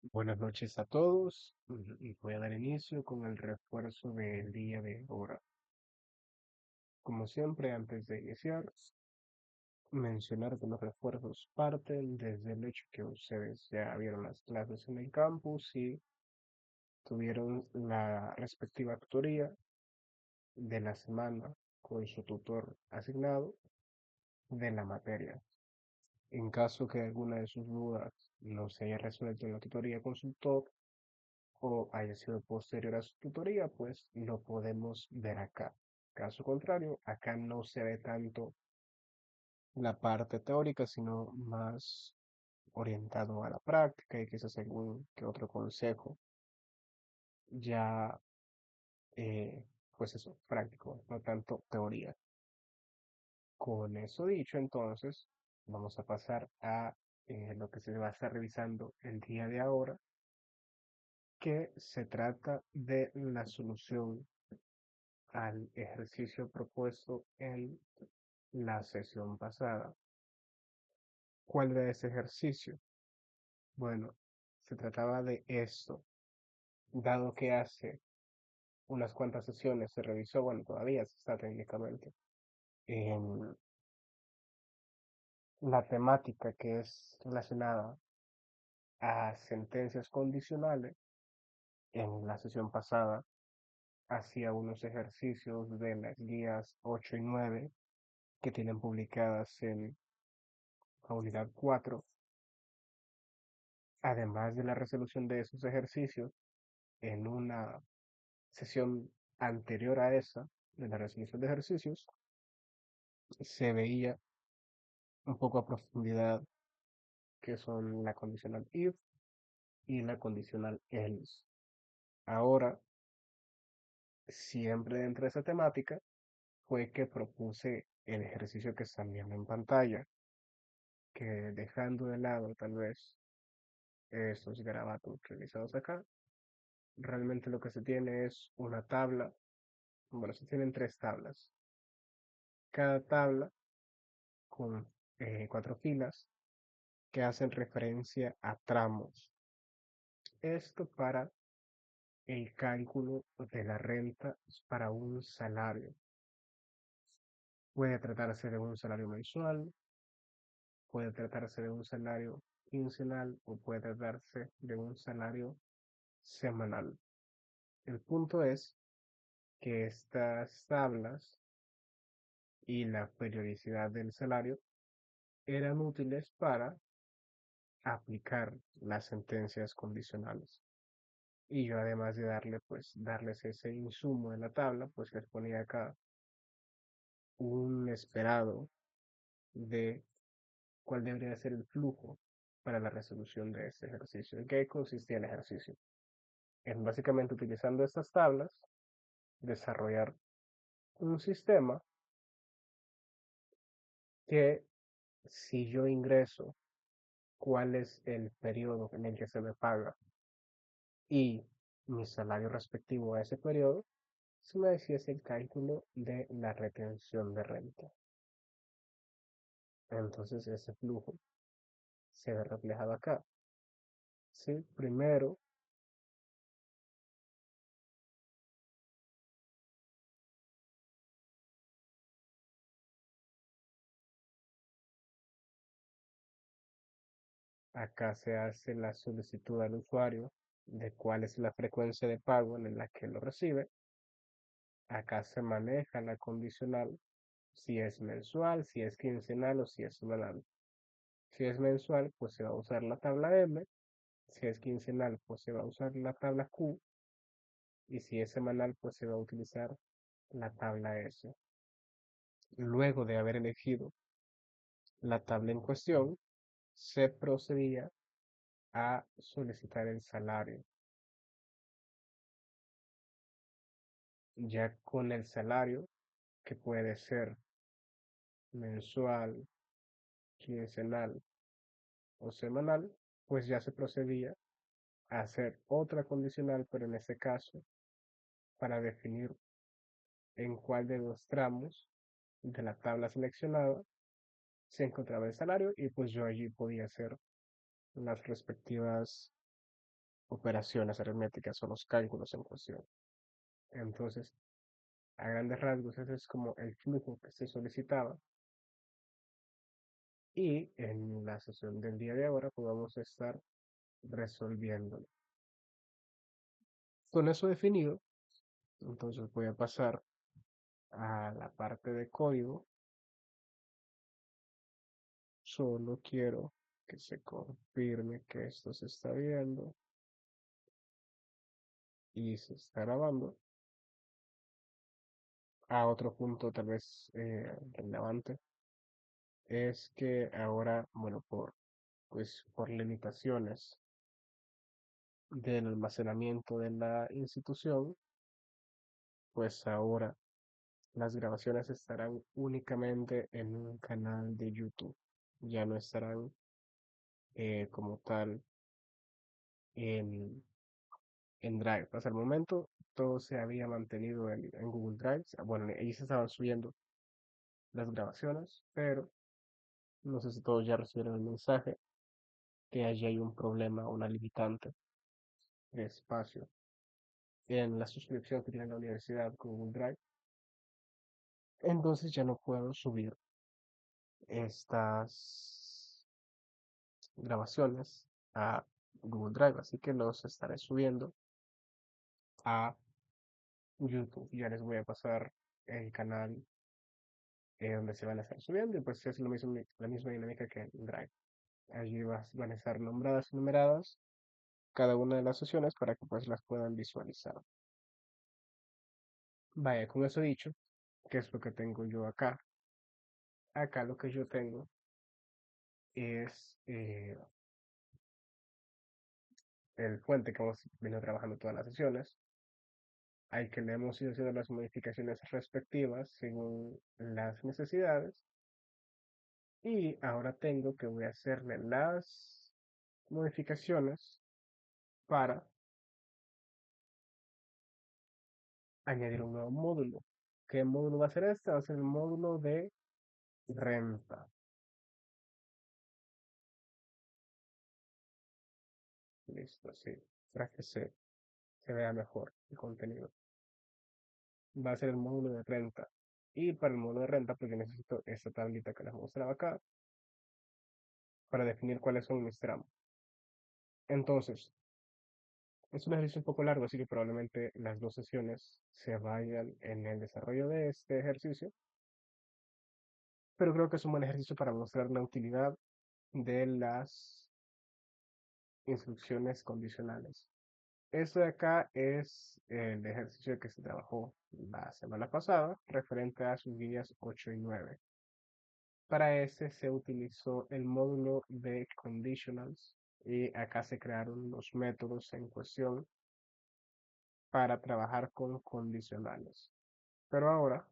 Buenas noches a todos y voy a dar inicio con el refuerzo del día de ahora. Como siempre, antes de iniciar, mencionar que los refuerzos parten desde el hecho que ustedes ya vieron las clases en el campus y tuvieron la respectiva tutoría de la semana con su tutor asignado de la materia. En caso que alguna de sus dudas no se haya resuelto en la tutoría con su tutor, o haya sido posterior a su tutoría, pues lo podemos ver acá. Caso contrario, acá no se ve tanto la parte teórica, sino más orientado a la práctica y quizás algún que otro consejo ya, pues eso, práctico, no tanto teoría. Con eso dicho, entonces, vamos a pasar a lo que se va a estar revisando el día de ahora, que se trata de la solución al ejercicio propuesto en la sesión pasada. ¿Cuál era ese ejercicio? Bueno, se trataba de esto, dado que hace unas cuantas sesiones se revisó, bueno, todavía se está técnicamente, en la temática que es relacionada a sentencias condicionales. En la sesión pasada hacía unos ejercicios de las guías 8 y 9 que tienen publicadas en la unidad 4. Además de la resolución de esos ejercicios, en una sesión anterior a esa, de la resolución de ejercicios, se veía un poco a profundidad que son la condicional if y la condicional else. Ahora, siempre dentro de esa temática, fue que propuse el ejercicio que están viendo en pantalla, que dejando de lado tal vez estos garabatos realizados acá, realmente lo que se tiene es una tabla. Bueno, se tienen tres tablas. Cada tabla con cuatro filas que hacen referencia a tramos. Esto para el cálculo de la renta para un salario. Puede tratarse de un salario mensual, puede tratarse de un salario quincenal o puede tratarse de un salario semanal. El punto es que estas tablas y la periodicidad del salario eran útiles para aplicar las sentencias condicionales. Y yo además de darles ese insumo en la tabla, pues les ponía acá un esperado de cuál debería ser el flujo para la resolución de este ejercicio. ¿En qué consistía el ejercicio? En básicamente utilizando estas tablas, desarrollar un sistema que si yo ingreso cuál es el periodo en el que se me paga y mi salario respectivo a ese periodo, se me decía es el cálculo de la retención de renta. Entonces ese flujo se ve reflejado acá. ¿Sí? Primero, acá se hace la solicitud al usuario de cuál es la frecuencia de pago en la que lo recibe. Acá se maneja la condicional, si es mensual, si es quincenal o si es semanal. Si es mensual, pues se va a usar la tabla M. Si es quincenal, pues se va a usar la tabla Q. Y si es semanal, pues se va a utilizar la tabla S. Luego de haber elegido la tabla en cuestión, se procedía a solicitar el salario. Ya con el salario, que puede ser mensual, quincenal o semanal, pues ya se procedía a hacer otra condicional, pero en este caso para definir en cuál de los tramos de la tabla seleccionada se encontraba el salario y pues yo allí podía hacer las respectivas operaciones aritméticas o los cálculos en cuestión. Entonces, a grandes rasgos, ese es como el flujo que se solicitaba. Y en la sesión del día de ahora, pues vamos a estar resolviéndolo. Con eso definido, entonces voy a pasar a la parte de código. Solo quiero que se confirme que esto se está viendo y se está grabando. A otro punto tal vez relevante es que ahora, bueno, por limitaciones del almacenamiento de la institución, pues ahora las grabaciones estarán únicamente en un canal de YouTube. Ya no estarán como tal en, en Drive. Hasta el momento todo se había mantenido en Google Drive. Bueno, ellos estaban subiendo las grabaciones, pero no sé si todos ya recibieron el mensaje que allí hay un problema, una limitante de espacio en la suscripción que tiene la universidad con Google Drive. Entonces ya no puedo subir estas grabaciones a Google Drive, así que los estaré subiendo a YouTube. Ya les voy a pasar el canal donde se van a estar subiendo y pues es lo mismo, la misma dinámica que en Drive. Allí van a estar nombradas y numeradas cada una de las sesiones para que pues las puedan visualizar. Vaya, con eso dicho, ¿qué es lo que tengo yo acá? Acá lo que yo tengo es el fuente que hemos venido trabajando todas las sesiones, al que le hemos ido haciendo las modificaciones respectivas según las necesidades. Y ahora tengo que voy a hacerle las modificaciones para añadir un nuevo módulo. ¿Qué módulo va a ser este? Va a ser el módulo de renta. Listo, sí. Para que se vea mejor el contenido. Va a ser el módulo de renta. Y para el módulo de renta, pues yo necesito esta tablita que les mostraba acá para definir cuáles son mis tramos. Entonces, es un ejercicio un poco largo, así que probablemente las dos sesiones se vayan en el desarrollo de este ejercicio, pero creo que es un buen ejercicio para mostrar la utilidad de las instrucciones condicionales. Este de acá es el ejercicio que se trabajó la semana pasada, referente a sus guías 8 y 9. Para este se utilizó el módulo de conditionals y acá se crearon los métodos en cuestión para trabajar con condicionales. Pero ahora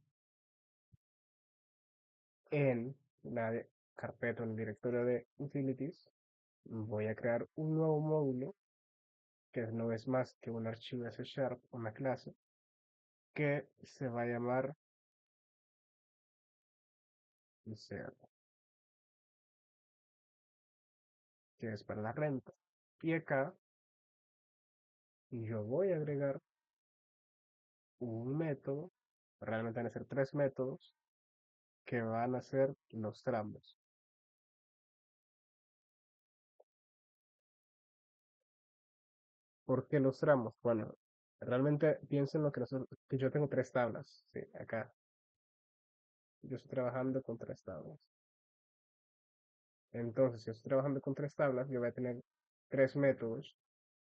en la carpeta, en el directorio de utilities, voy a crear un nuevo módulo que no es más que un archivo de C Sharp, una clase, que se va a llamar insert, que es para la renta. Y acá yo voy a agregar un método, realmente van a ser tres métodos, que van a ser los tramos. ¿Por qué los tramos? Bueno, realmente piensen lo que, que yo tengo tres tablas, sí, acá. Yo estoy trabajando con tres tablas. Entonces, si estoy trabajando con tres tablas, yo voy a tener tres métodos,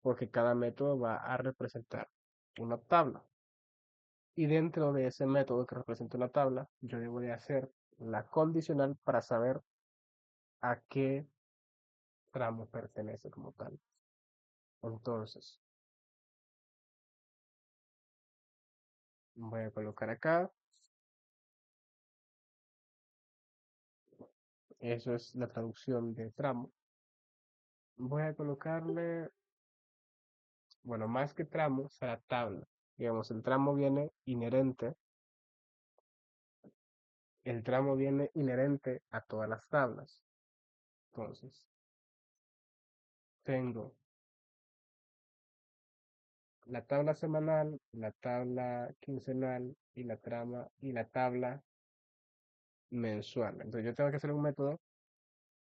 porque cada método va a representar una tabla. Y dentro de ese método que representa una tabla, yo debo de hacer la condicional para saber a qué tramo pertenece como tal. Entonces, voy a colocar acá, eso es la traducción de tramo. Voy a colocarle, bueno, más que tramo, será tabla. Digamos, el tramo viene inherente a todas las tablas. Entonces, tengo la tabla semanal, la tabla quincenal y la tabla mensual. Entonces yo tengo que hacer un método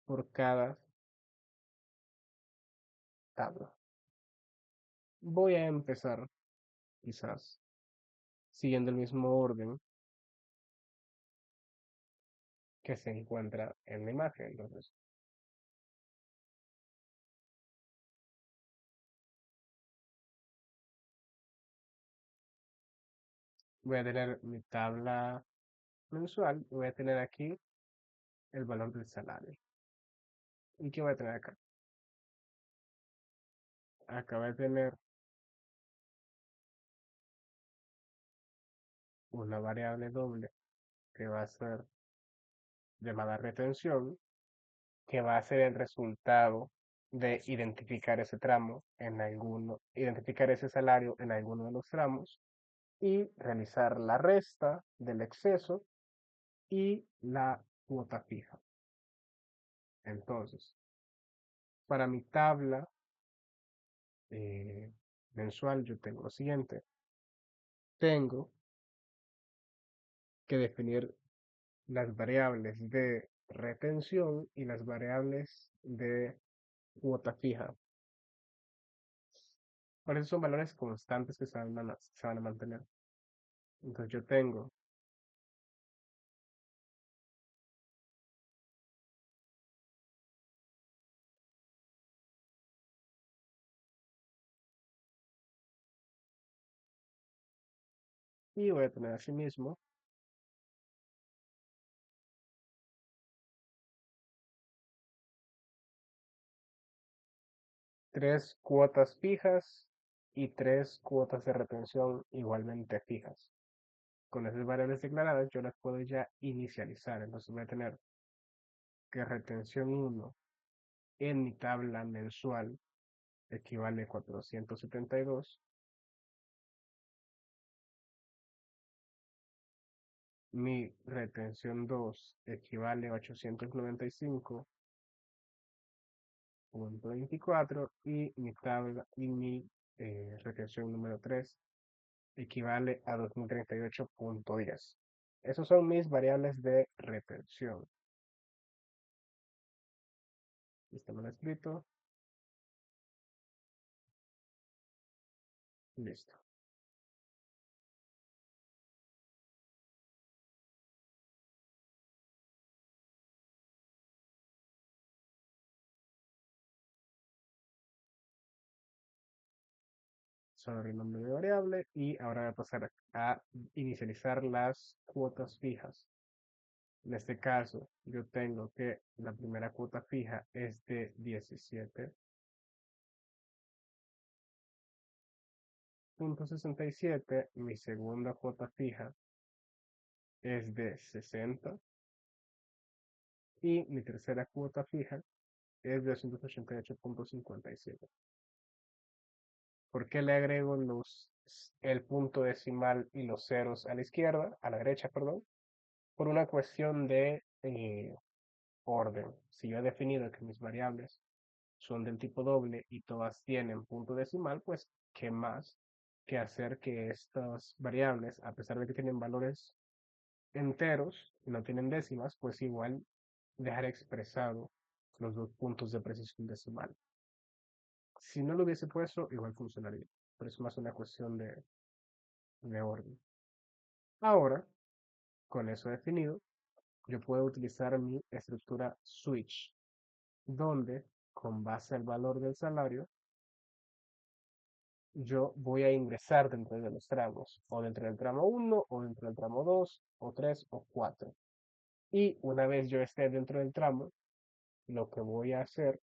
por cada tabla. Voy a empezar, quizás, siguiendo el mismo orden que se encuentra en la imagen. Entonces, voy a tener mi tabla mensual y voy a tener aquí el valor del salario. ¿Y qué voy a tener acá? Acá voy a tener una variable doble que va a ser llamada retención, que va a ser el resultado de identificar ese tramo en alguno, identificar ese salario en alguno de los tramos y realizar la resta del exceso y la cuota fija. Entonces, para mi tabla eh, mensual yo tengo lo siguiente. Tengo que definir las variables de retención y las variables de cuota fija. Por eso son valores constantes que se van a mantener. Entonces yo tengo, y voy a tener asimismo tres cuotas fijas y tres cuotas de retención igualmente fijas. Con esas variables declaradas yo las puedo ya inicializar. Entonces voy a tener que retención uno en mi tabla mensual equivale a 472. Mi retención 2 equivale a 895,24 y mi tabla y mi retención número 3 equivale a 2038,10. Esos son mis variables de retención. Está mal escrito. Listo. Solo el nombre de variable y ahora voy a pasar a inicializar las cuotas fijas. En este caso, yo tengo que la primera cuota fija es de 17,67. Mi segunda cuota fija es de 60 y mi tercera cuota fija es de 288,57. ¿Por qué le agrego el punto decimal y los ceros a la izquierda, a la derecha, perdón? Por una cuestión de orden. Si yo he definido que mis variables son del tipo doble y todas tienen punto decimal, pues qué más que hacer que estas variables, a pesar de que tienen valores enteros y no tienen décimas, pues igual dejar expresado los dos puntos de precisión decimal. Si no lo hubiese puesto, igual funcionaría, pero es más una cuestión de orden. Ahora, con eso definido, yo puedo utilizar mi estructura switch, donde con base al valor del salario, yo voy a ingresar dentro de los tramos, o dentro del tramo uno o dentro del tramo 2 o 3 o 4. Y una vez yo esté dentro del tramo, lo que voy a hacer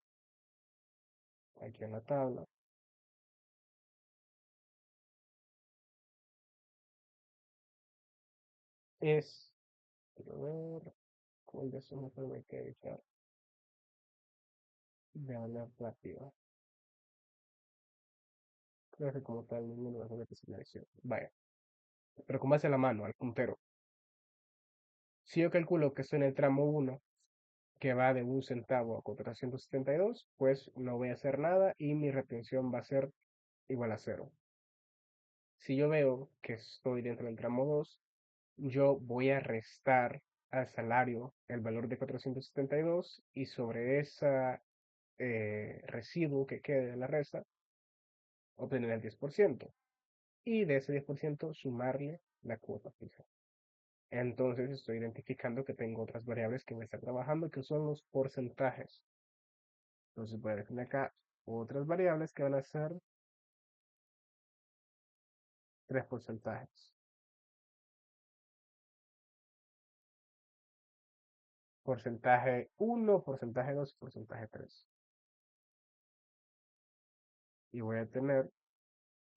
aquí en la tabla es, quiero ver, cuál de esos métodos me queda echar de manera rápida. Creo que como tal no lo voy a selección. Vaya, pero como hace la mano, al puntero. Si yo calculo que estoy en el tramo uno, que va de 1 centavo a 472, pues no voy a hacer nada y mi retención va a ser igual a cero. Si yo veo que estoy dentro del tramo 2, yo voy a restar al salario el valor de 472 y sobre ese residuo que quede de la resta, obtener el 10%. Y de ese 10% sumarle la cuota fija. Entonces estoy identificando que tengo otras variables que me están trabajando, que son los porcentajes. Entonces voy a definir acá otras variables que van a ser tres porcentajes. Porcentaje uno, porcentaje 2 y porcentaje 3. Y voy a tener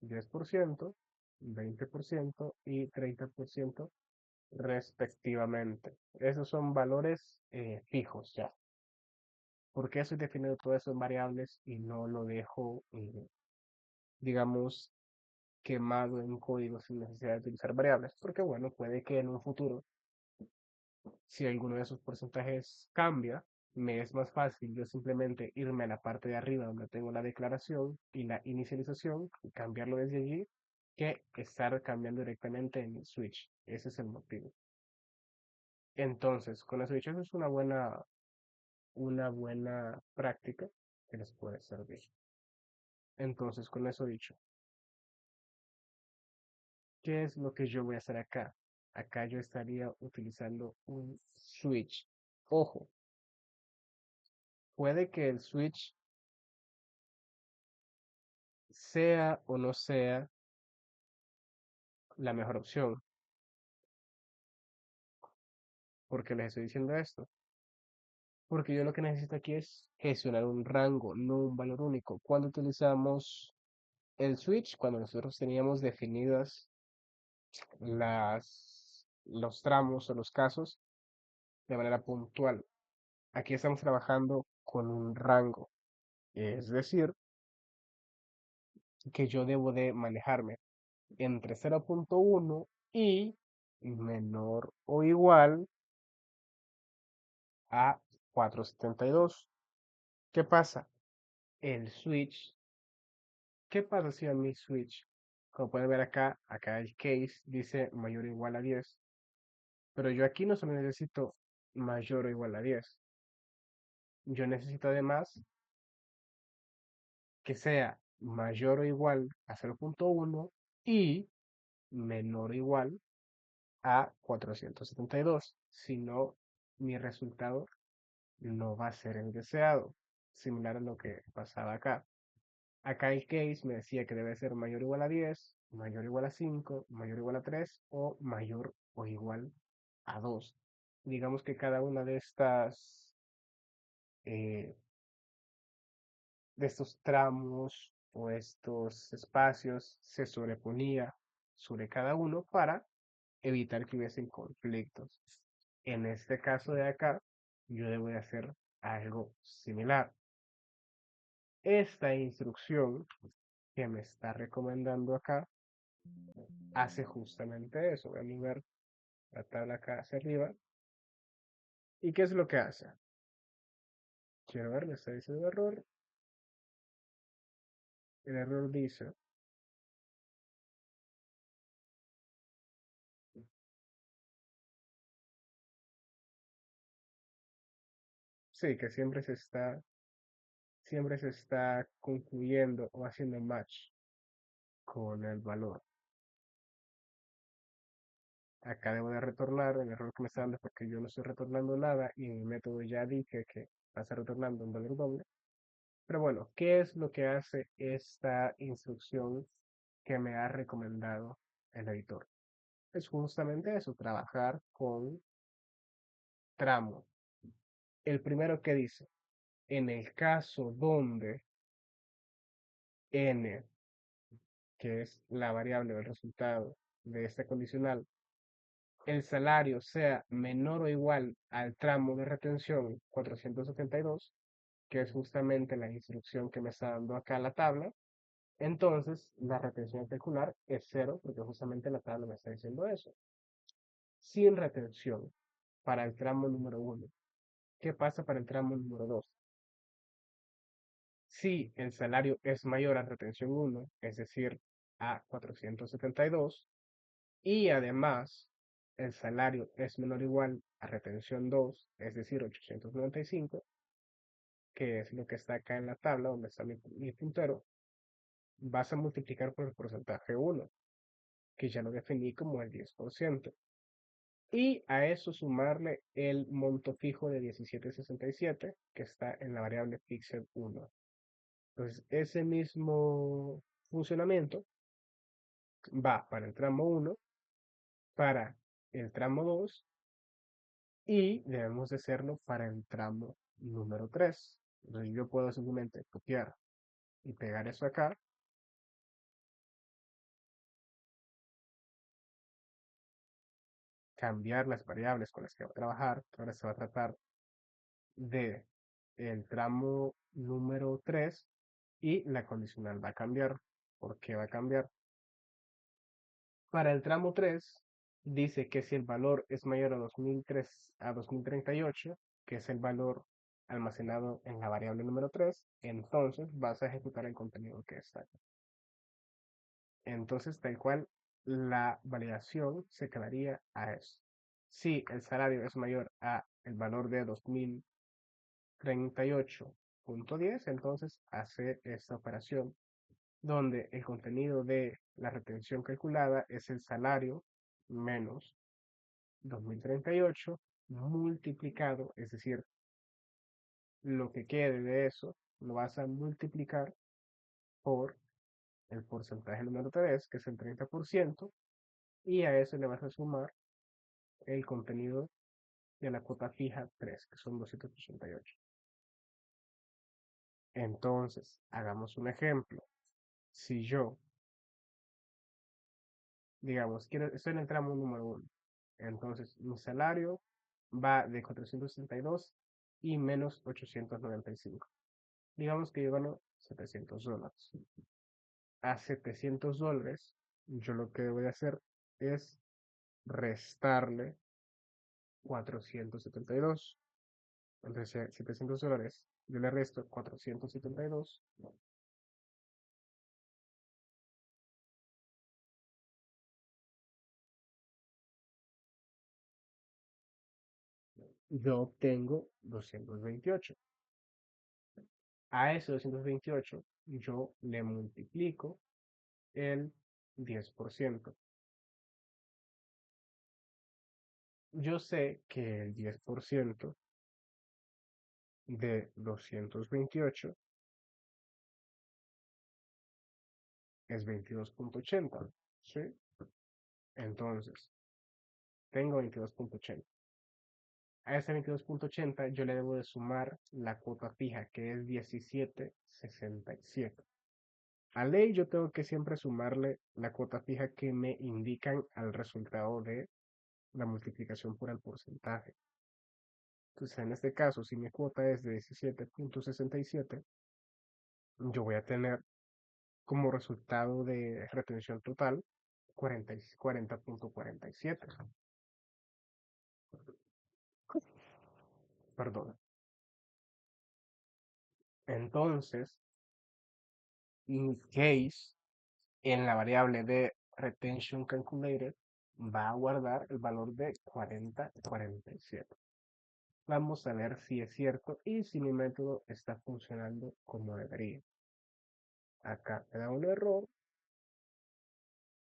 10%, 20% y 30% respectivamente. Esos son valores fijos ya. ¿Por qué estoy definiendo todo eso en variables y no lo dejo, digamos, quemado en código sin necesidad de utilizar variables? Porque bueno, puede que en un futuro, si alguno de esos porcentajes cambia, me es más fácil yo simplemente irme a la parte de arriba donde tengo la declaración y la inicialización y cambiarlo desde allí que estar cambiando directamente en el switch. Ese es el motivo. Entonces, con eso dicho, eso es una buena práctica que les puede servir. Entonces, con eso dicho, ¿qué es lo que yo voy a hacer acá? Acá yo estaría utilizando un switch. Ojo, puede que el switch sea o no sea la mejor opción. ¿Por qué les estoy diciendo esto? Porque yo lo que necesito aquí es gestionar un rango, no un valor único. Cuando utilizamos el switch, cuando nosotros teníamos definidas los tramos o los casos de manera puntual. Aquí estamos trabajando con un rango, es decir, que yo debo de manejarme entre 0.1 y menor o igual a 472. ¿Qué pasa? El switch. ¿Qué pasa si a mi switch? Como pueden ver acá el case dice mayor o igual a 10. Pero yo aquí no solo necesito mayor o igual a 10. Yo necesito además que sea mayor o igual a 0.1 y menor o igual a 472. Si no, mi resultado no va a ser el deseado, similar a lo que pasaba acá. Acá el case me decía que debe ser mayor o igual a 10, mayor o igual a 5, mayor o igual a 3 o mayor o igual a 2. Digamos que cada una eh, de estos tramos o estos espacios se sobreponía sobre cada uno para evitar que hubiesen conflictos. En este caso de acá, yo debo de hacer algo similar. Esta instrucción que me está recomendando acá hace justamente eso. Voy a mover la tabla acá hacia arriba. ¿Y qué es lo que hace? Quiero ver, me está diciendo error. El error dice, sí, que siempre se está concluyendo o haciendo match con el valor. Acá debo de retornar, el error que me está dando es porque yo no estoy retornando nada y en mi método ya dije que va a estar retornando un valor doble. Pero bueno, ¿qué es lo que hace esta instrucción que me ha recomendado el editor? Es justamente eso, trabajar con tramo. El primero que dice, en el caso donde n, que es la variable del resultado de este condicional, el salario sea menor o igual al tramo de retención 472, que es justamente la instrucción que me está dando acá la tabla, entonces la retención especular es cero, porque justamente la tabla me está diciendo eso. Sin retención para el tramo número uno. ¿Qué pasa para el tramo número 2? Si el salario es mayor a retención uno, es decir, a 472 y además el salario es menor o igual a retención 2, es decir, 895, que es lo que está acá en la tabla donde está mi puntero, vas a multiplicar por el porcentaje 1, que ya lo definí como el 10%. Y a eso sumarle el monto fijo de 1767 que está en la variable fixed 1. Entonces, ese mismo funcionamiento va para el tramo 1, para el tramo 2 y debemos de hacerlo para el tramo número 3. Entonces, yo puedo simplemente copiar y pegar eso acá, cambiar las variables con las que va a trabajar. Ahora se va a tratar de el tramo número 3 y la condicional va a cambiar. ¿Por qué va a cambiar? Para el tramo 3 dice que si el valor es mayor a 2038, que es el valor almacenado en la variable número 3, entonces vas a ejecutar el contenido que está aquí. Entonces, tal cual, la validación se quedaría a eso. Si el salario es mayor a el valor de 2038.10, entonces hace esta operación donde el contenido de la retención calculada es el salario menos 2038 multiplicado, es decir, lo que quede de eso lo vas a multiplicar por el porcentaje número 3, que es el 30%, y a eso le vas a sumar el contenido de la cuota fija 3, que son 288. Entonces, hagamos un ejemplo. Si yo, digamos, estoy en el tramo número 1, entonces mi salario va de 462 y menos 895. Digamos que yo gano $700. A $700, yo lo que voy a hacer es restarle 472. Entonces, $700, yo le resto 472. Yo obtengo 228. A ese 228 yo le multiplico el 10%. Yo sé que el 10% de 228 es 22.80, ¿sí? Entonces, tengo 22.80. A ese 22.80 yo le debo de sumar la cuota fija, que es 17.67. A ley yo tengo que siempre sumarle la cuota fija que me indican al resultado de la multiplicación por el porcentaje. Entonces, en este caso, si mi cuota es de 17.67, yo voy a tener como resultado de retención total 40.47. Perdón. Entonces, in case, en la variable de retention calculated, va a guardar el valor de 40.47. Vamos a ver si es cierto y si mi método está funcionando como debería. Acá me da un error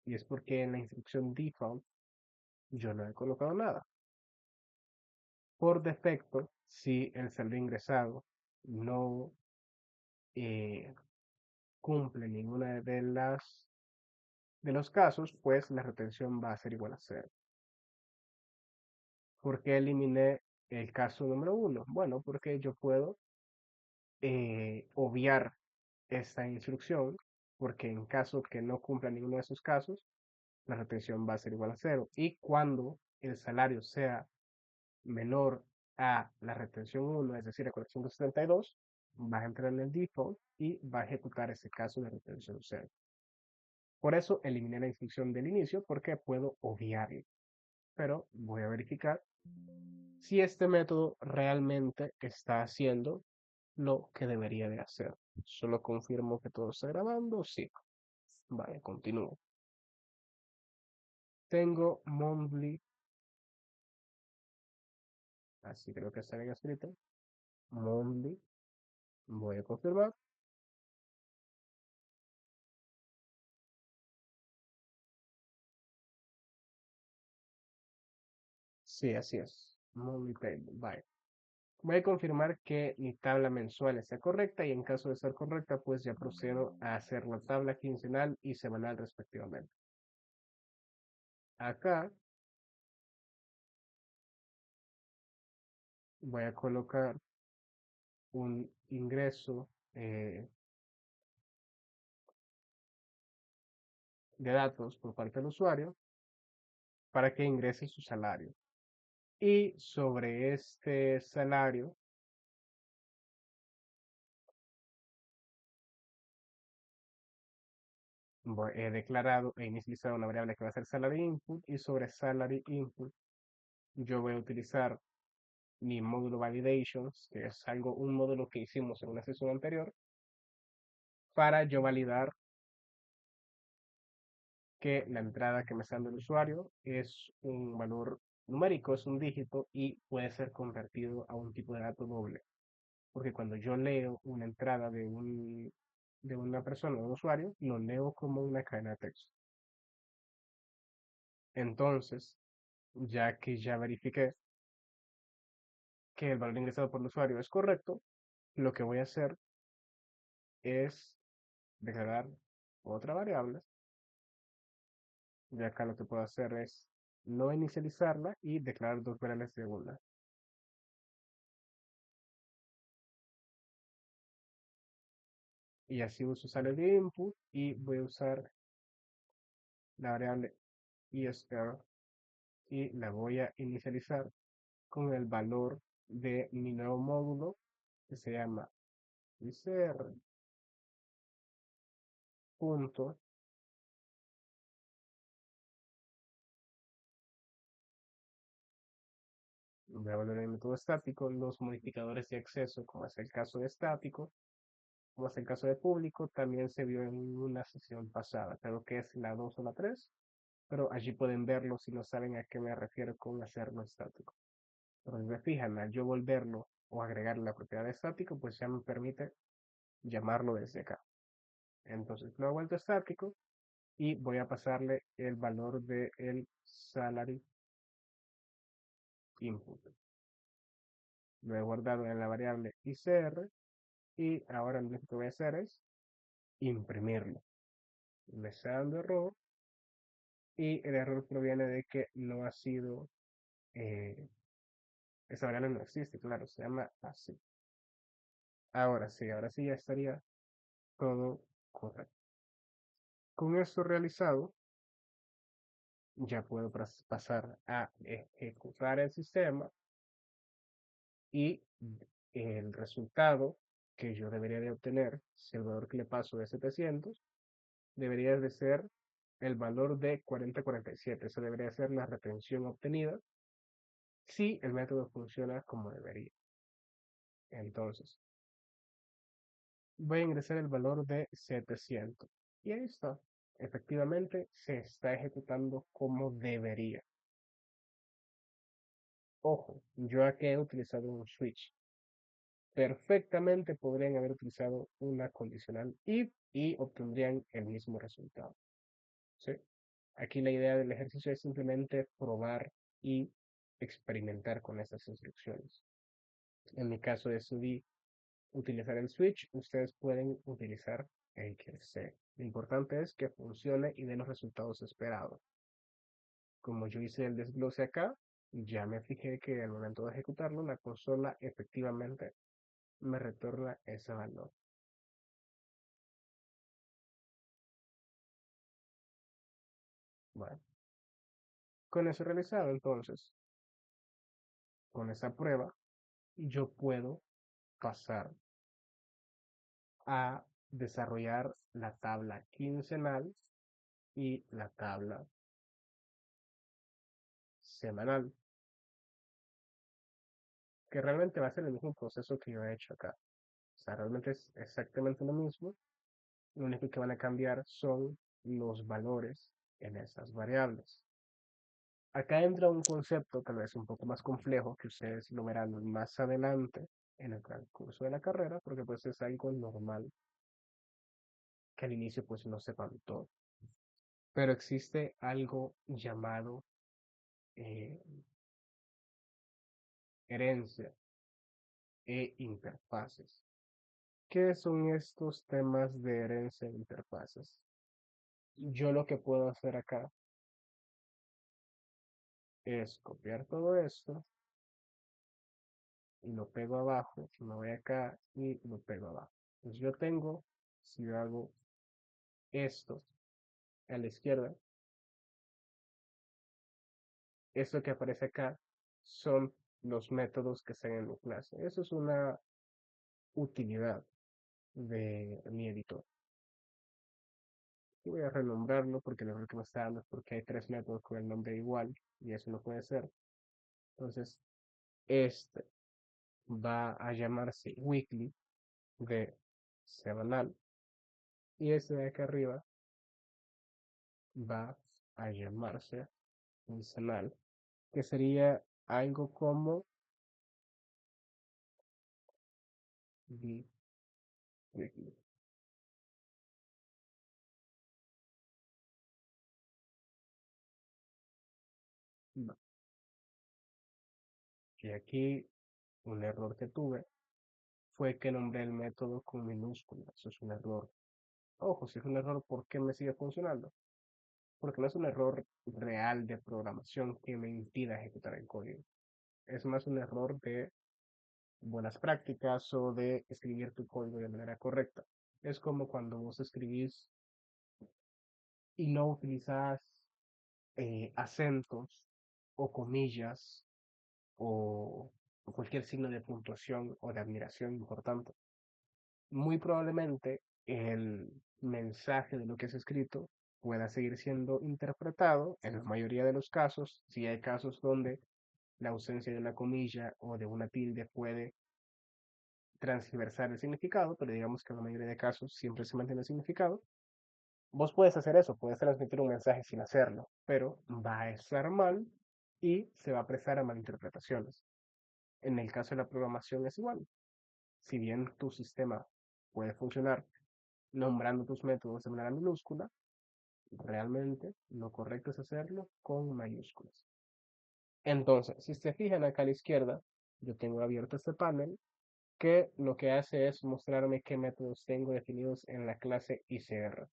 y es porque en la instrucción default yo no he colocado nada. Por defecto, si el saldo ingresado no eh, cumple ninguna de los casos, pues la retención va a ser igual a 0. ¿Por qué eliminé el caso número 1? Bueno, porque yo puedo obviar esta instrucción, porque en caso que no cumpla ninguno de esos casos, la retención va a ser igual a 0. Y cuando el salario sea menor a la retención 1, es decir, a 472, va a entrar en el default y va a ejecutar ese caso de retención 0. Por eso eliminé la instrucción del inicio, porque puedo obviarlo. Pero voy a verificar si este método realmente está haciendo lo que debería de hacer. Solo confirmo que todo está grabando, sí. Vale, continúo. Tengo monthly, así creo que está bien escrito. Monthly, voy a confirmar. Sí, así es. Monthly table, vale. Voy a confirmar que mi tabla mensual está correcta y en caso de estar correcta, pues ya procedo a hacer la tabla quincenal y semanal respectivamente. Acá voy a colocar un ingreso de datos por parte del usuario para que ingrese su salario. Y sobre este salario he declarado e inicializado una variable que va a ser salary input y sobre salary input yo voy a utilizar mi módulo validations, que es algo, un módulo que hicimos en una sesión anterior, para yo validar que la entrada que me está dando el usuario es un valor numérico, es un dígito y puede ser convertido a un tipo de dato doble. Porque cuando yo leo una entrada de una persona, de un usuario, lo leo como una cadena de texto. Entonces, ya que ya verifiqué que el valor ingresado por el usuario es correcto, lo que voy a hacer es declarar otra variable. Y acá lo que puedo hacer es no inicializarla y declarar dos variables de una. Y así uso salary input y voy a usar la variable isR y la voy a inicializar con el valor de mi nuevo módulo que se llama isR punto. Voy a volver al método estático los modificadores de acceso, como es el caso de estático, como es el caso de público, también se vio en una sesión pasada, creo que es la 2 o la 3, pero allí pueden verlo si no saben a qué me refiero con hacerlo estático. Pero si se fijan, al yo volverlo o agregarle la propiedad de estático, pues ya me permite llamarlo desde acá. Entonces lo he vuelto estático y voy a pasarle el valor del salary input. Lo he guardado en la variable ICR y ahora lo único que voy a hacer es imprimirlo. Me está dando error y el error proviene de que no ha sido, esa variable no existe, claro, se llama así. Ahora sí ya estaría todo correcto. Con esto realizado, ya puedo pasar a ejecutar el sistema y el resultado que yo debería de obtener, si el valor que le paso es 700, debería de ser el valor de 4047. Esa debería ser la retención obtenida si el método funciona como debería. Entonces, voy a ingresar el valor de 700. Y ahí está. Efectivamente, se está ejecutando como debería. Ojo, yo aquí he utilizado un switch. Perfectamente podrían haber utilizado una condicional if y obtendrían el mismo resultado. ¿Sí? Aquí la idea del ejercicio es simplemente probar y experimentar con estas instrucciones. En mi caso decidí utilizar el switch, ustedes pueden utilizar el que sea. Lo importante es que funcione y dé los resultados esperados. Como yo hice el desglose acá, ya me fijé que al momento de ejecutarlo, la consola efectivamente me retorna ese valor. Bueno, con eso realizado, entonces, con esa prueba, yo puedo pasar a desarrollar la tabla quincenal y la tabla semanal, que realmente va a ser el mismo proceso que yo he hecho acá. O sea, realmente es exactamente lo mismo. Lo único que van a cambiar son los valores en esas variables. Acá entra un concepto tal vez un poco más complejo que ustedes lo verán más adelante en el transcurso de la carrera, porque pues es algo normal que al inicio pues no sepan todo. Pero existe algo llamado eh, herencia e interfaces. ¿Qué son estos temas de herencia e interfaces? Yo lo que puedo hacer acá es copiar todo esto y lo pego abajo, me voy acá y lo pego abajo. Pues yo tengo, si yo hago esto a la izquierda, esto que aparece acá son los métodos que están en mi clase. Eso es una utilidad de mi editor. Y voy a renombrarlo porque lo que me está dando es porque hay tres métodos con el nombre igual y eso no puede ser. Entonces, este va a llamarse weekly de semanal y este de acá arriba va a llamarse quincenal, que sería algo como the weekly. No. Y aquí un error que tuve fue que nombré el método con minúsculas. Eso es un error. Ojo, si es un error, ¿por qué me sigue funcionando? Porque no es un error real de programación que me impida ejecutar el código. Es más un error de buenas prácticas o de escribir tu código de manera correcta. Es como cuando vos escribís y no utilizás acentos o comillas o, o cualquier signo de puntuación o de admiración importante. Muy probablemente el mensaje de lo que es escrito pueda seguir siendo interpretado en la mayoría de los casos, si hay casos donde la ausencia de una comilla o de una tilde puede transversar el significado, pero digamos que en la mayoría de casos siempre se mantiene el significado. Vos puedes hacer eso, puedes transmitir un mensaje sin hacerlo, pero va a estar mal y se va a prestar a malinterpretaciones. En el caso de la programación es igual. Si bien tu sistema puede funcionar nombrando tus métodos de manera minúscula, realmente lo correcto es hacerlo con mayúsculas. Entonces, si se fijan acá a la izquierda, yo tengo abierto este panel que lo que hace es mostrarme qué métodos tengo definidos en la clase ICR.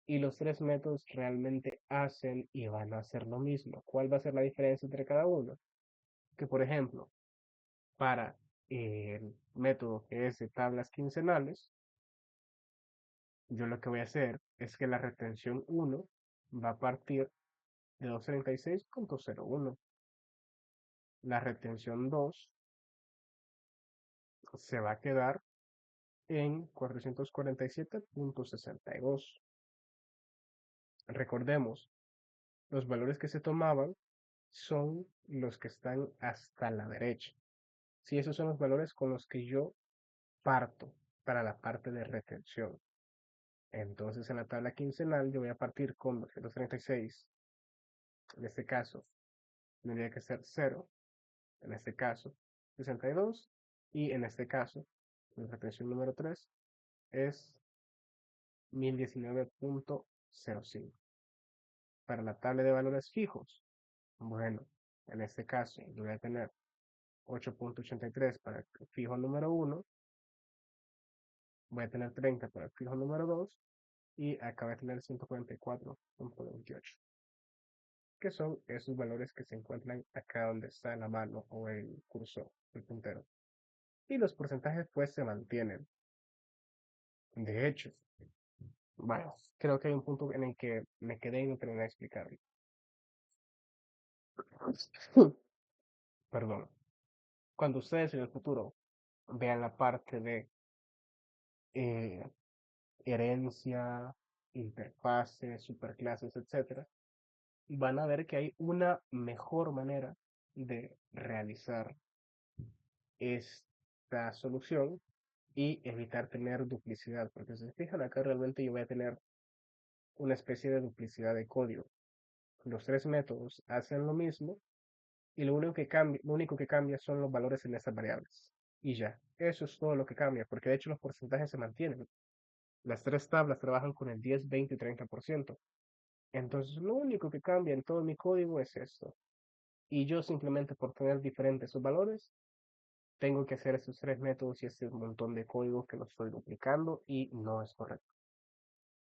Y los tres métodos realmente hacen y van a hacer lo mismo. ¿Cuál va a ser la diferencia entre cada uno? Que por ejemplo, para el método que es de tablas quincenales, yo lo que voy a hacer es que la retención 1 va a partir de 236.01. La retención 2 se va a quedar en 447.62. Recordemos, los valores que se tomaban son los que están hasta la derecha. Si esos son los valores con los que yo parto para la parte de retención. Entonces en la tabla quincenal yo voy a partir con 236. En este caso tendría que ser 0. En este caso 62. Y en este caso la retención número 3 es 1019.05. Para la tabla de valores fijos, bueno, en este caso yo voy a tener 8.83 para el fijo número 1, voy a tener 30 para el fijo número 2 y acá voy a tener 144.28, que son esos valores que se encuentran acá donde está la mano o el cursor, el puntero. Y los porcentajes pues se mantienen. De hecho, bueno, creo que hay un punto en el que me quedé y no terminé de explicarlo. Perdón. Cuando ustedes en el futuro vean la parte de eh, herencia, interfaces, superclases, etcétera, van a ver que hay una mejor manera de realizar esta solución y evitar tener duplicidad, porque si se fijan acá realmente yo voy a tener una especie de duplicidad de código. Los tres métodos hacen lo mismo y lo único que cambia son los valores en esas variables. Y ya, eso es todo lo que cambia, porque de hecho los porcentajes se mantienen. Las tres tablas trabajan con el 10, 20 y 30%. Entonces, lo único que cambia en todo mi código es esto. Y yo simplemente por tener diferentes valores, tengo que hacer estos tres métodos y este montón de código que lo estoy duplicando y no es correcto.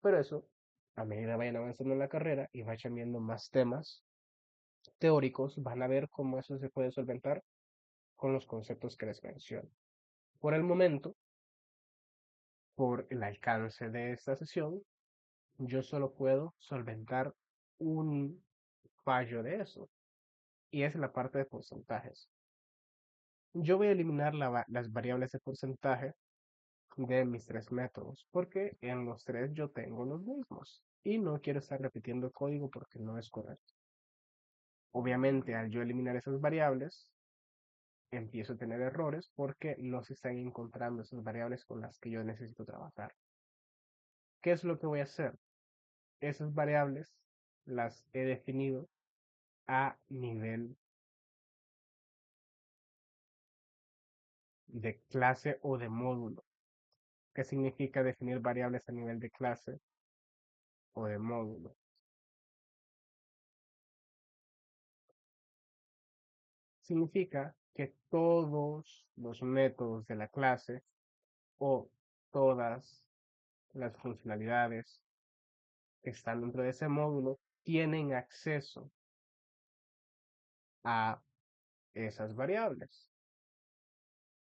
Pero eso, a medida vayan avanzando en la carrera y vayan viendo más temas teóricos, van a ver cómo eso se puede solventar con los conceptos que les menciono. Por el momento, por el alcance de esta sesión, yo solo puedo solventar un fallo de eso, y es la parte de porcentajes. Yo voy a eliminar las variables de porcentaje de mis tres métodos, porque en los tres yo tengo los mismos y no quiero estar repitiendo código porque no es correcto. Obviamente, al yo eliminar esas variables, empiezo a tener errores porque no se están encontrando esas variables con las que yo necesito trabajar. ¿Qué es lo que voy a hacer? Esas variables las he definido a nivel de clase o de módulo. ¿Qué significa definir variables a nivel de clase o de módulo? Significa que todos los métodos de la clase o todas las funcionalidades que están dentro de ese módulo tienen acceso a esas variables.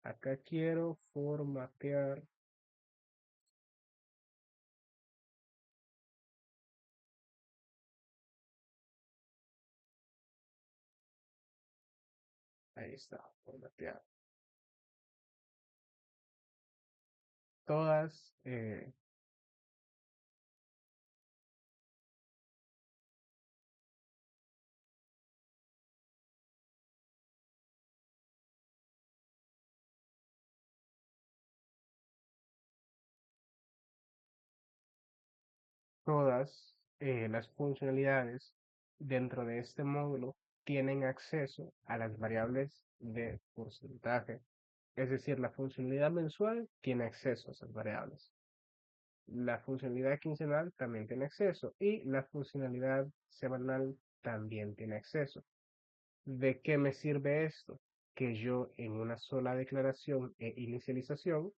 Acá quiero formatear. Ahí está, formatear. Todas, las funcionalidades dentro de este módulo tienen acceso a las variables de porcentaje. Es decir, la funcionalidad mensual tiene acceso a esas variables. La funcionalidad quincenal también tiene acceso y la funcionalidad semanal también tiene acceso. ¿De qué me sirve esto? Que yo en una sola declaración e inicialización,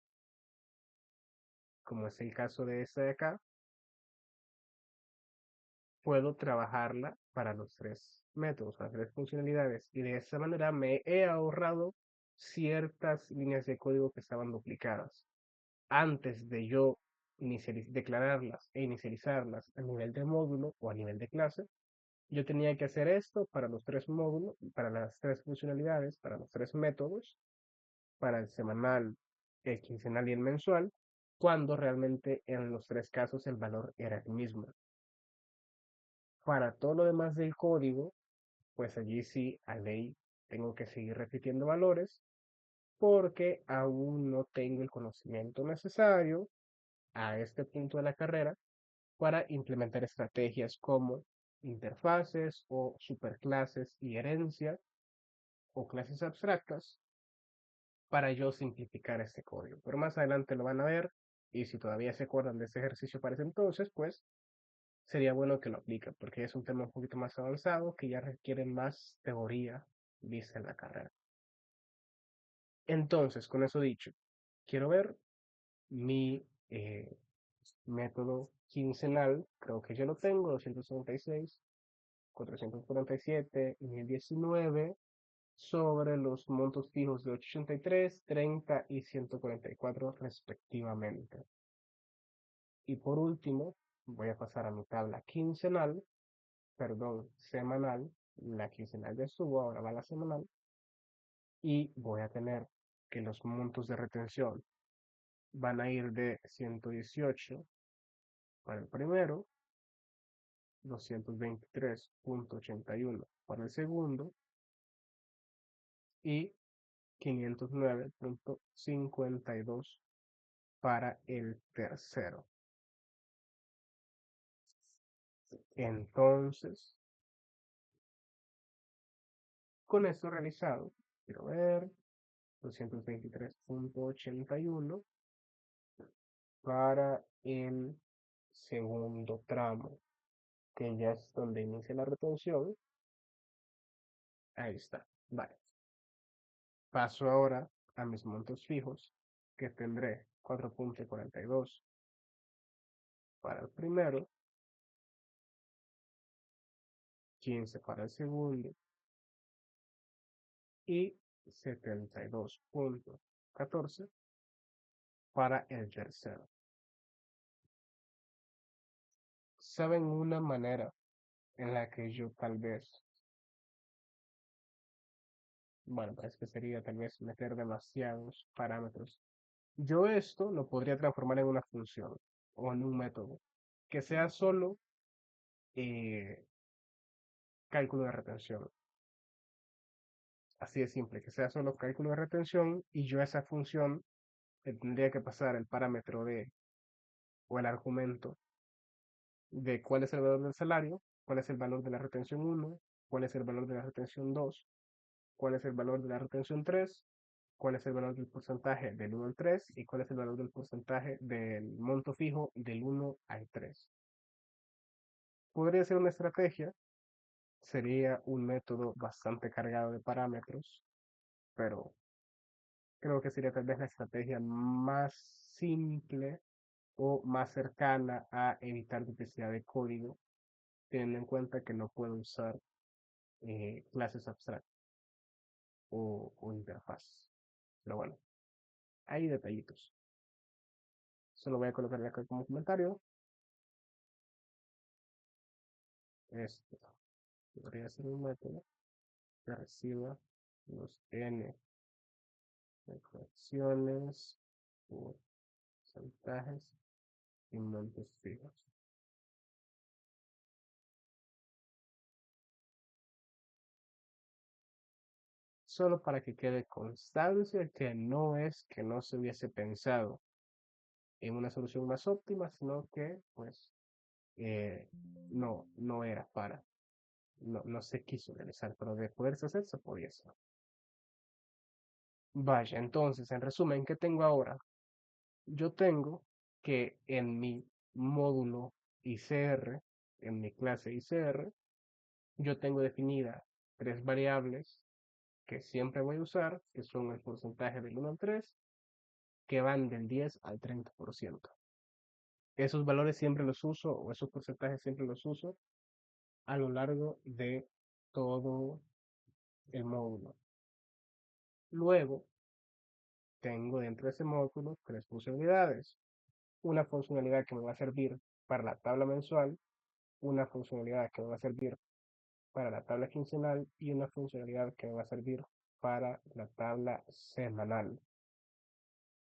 como es el caso de esta de acá, puedo trabajarla para los tres métodos, las tres funcionalidades, y de esa manera me he ahorrado ciertas líneas de código que estaban duplicadas. Antes de yo declararlas e inicializarlas a nivel de módulo o a nivel de clase, yo tenía que hacer esto para los tres módulos, para las tres funcionalidades, para los tres métodos, para el semanal, el quincenal y el mensual, cuando realmente en los tres casos el valor era el mismo. Para todo lo demás del código, pues allí sí, a ley, tengo que seguir repitiendo valores porque aún no tengo el conocimiento necesario a este punto de la carrera para implementar estrategias como interfaces o superclases y herencia o clases abstractas para yo simplificar este código. Pero más adelante lo van a ver y si todavía se acuerdan de este ejercicio para ese entonces, pues sería bueno que lo apliquen porque es un tema un poquito más avanzado que ya requiere más teoría vista en la carrera. Entonces, con eso dicho, quiero ver mi método quincenal, creo que ya lo tengo, 266, 447 y 1019 sobre los montos fijos de 883, 30 y 144 respectivamente. Y por último, voy a pasar a mi tabla quincenal, perdón, semanal. La quincenal ya estuvo, ahora va la semanal. Y voy a tener que los montos de retención van a ir de 118 para el primero, 223.81 para el segundo y 509.52 para el tercero. Entonces, con esto realizado, quiero ver, 223.81 para el segundo tramo, que ya es donde inicia la retención. Ahí está. Vale. Paso ahora a mis montos fijos, que tendré 4.42 para el primero, 15 para el segundo y 72.14 para el tercero. ¿Saben una manera en la que yo tal vez, bueno, pues que sería tal vez meter demasiados parámetros? Yo esto lo podría transformar en una función o en un método que sea solo eh, cálculo de retención. Así de simple, que sea solo cálculo de retención y yo a esa función le tendría que pasar el parámetro de, o el argumento de cuál es el valor del salario, cuál es el valor de la retención uno, cuál es el valor de la retención 2, cuál es el valor de la retención 3, cuál es el valor del porcentaje del uno al 3 y cuál es el valor del porcentaje del monto fijo del uno al 3. Podría ser una estrategia, sería un método bastante cargado de parámetros, pero creo que sería tal vez la estrategia más simple o más cercana a evitar duplicidad de código, teniendo en cuenta que no puedo usar clases abstractas o interfaz. Pero bueno, hay detallitos. Solo voy a colocarle acá como comentario. Esto podría ser un método que reciba los n ecuaciones por porcentajes y montos fijos. Solo para que quede constancia que no es que no se hubiese pensado en una solución más óptima, sino que pues eh, no era para, no se quiso realizar, pero de poderse hacer, se podía hacer. Vaya, entonces, en resumen, ¿qué tengo ahora? Yo tengo que en mi módulo ICR, en mi clase ICR, yo tengo definida tres variables que siempre voy a usar, que son el porcentaje del 1 al 3, que van del 10 al 30%. Esos valores siempre los uso, o esos porcentajes siempre los uso a lo largo de todo el módulo. Luego, tengo dentro de ese módulo tres funcionalidades. Una funcionalidad que me va a servir para la tabla mensual, una funcionalidad que me va a servir para la tabla quincenal y una funcionalidad que me va a servir para la tabla semanal.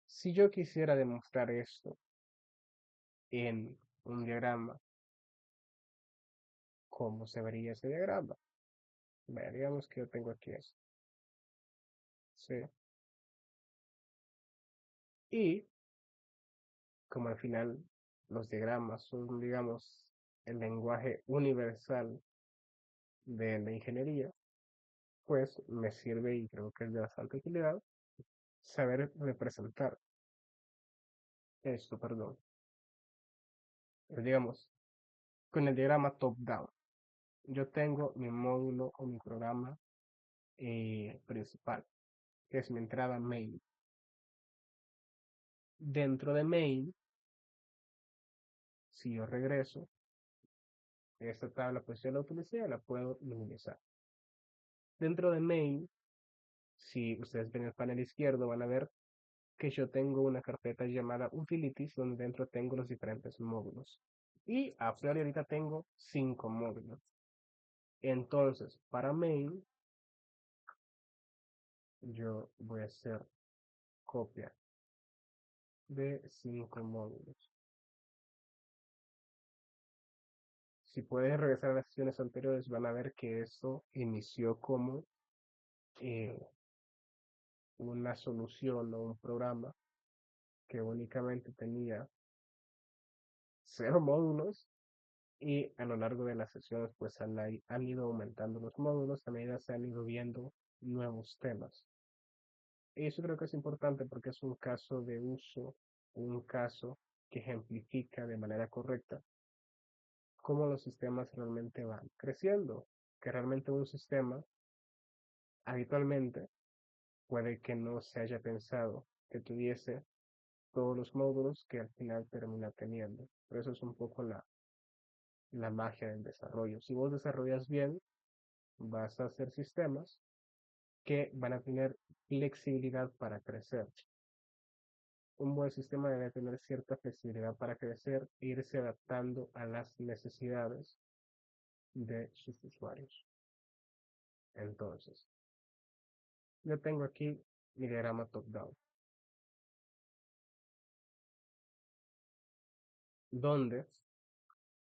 Si yo quisiera demostrar esto en un diagrama, ¿cómo se vería ese diagrama? Digamos que yo tengo aquí esto. ¿Sí? Y como al final los diagramas son, digamos, el lenguaje universal de la ingeniería, pues me sirve y creo que es de bastante utilidad saber representar esto, perdón. Digamos, con el diagrama top-down. Yo tengo mi módulo o mi programa principal, que es mi entrada main. Dentro de main, si yo regreso, esta tabla pues ya la utilicé, la puedo minimizar. Dentro de main, si ustedes ven el panel izquierdo, van a ver que yo tengo una carpeta llamada utilities, donde dentro tengo los diferentes módulos. Y a priori ahorita tengo 5 módulos. Entonces, para main, yo voy a hacer copia de 5 módulos. Si pueden regresar a las sesiones anteriores, van a ver que esto inició como eh, una solución o un programa que únicamente tenía 0 módulos Y a lo largo de las sesiones pues han ido aumentando los módulos a medida que se han ido viendo nuevos temas. Y eso creo que es importante porque es un caso de uso, un caso que ejemplifica de manera correcta cómo los sistemas realmente van creciendo, que realmente un sistema habitualmente puede que no se haya pensado que tuviese todos los módulos que al final termina teniendo. Pero eso es un poco la magia del desarrollo. Si vos desarrollas bien, vas a hacer sistemas que van a tener flexibilidad para crecer. Un buen sistema debe tener cierta flexibilidad para crecer e irse adaptando a las necesidades de sus usuarios. Entonces, yo tengo aquí mi diagrama top-down, donde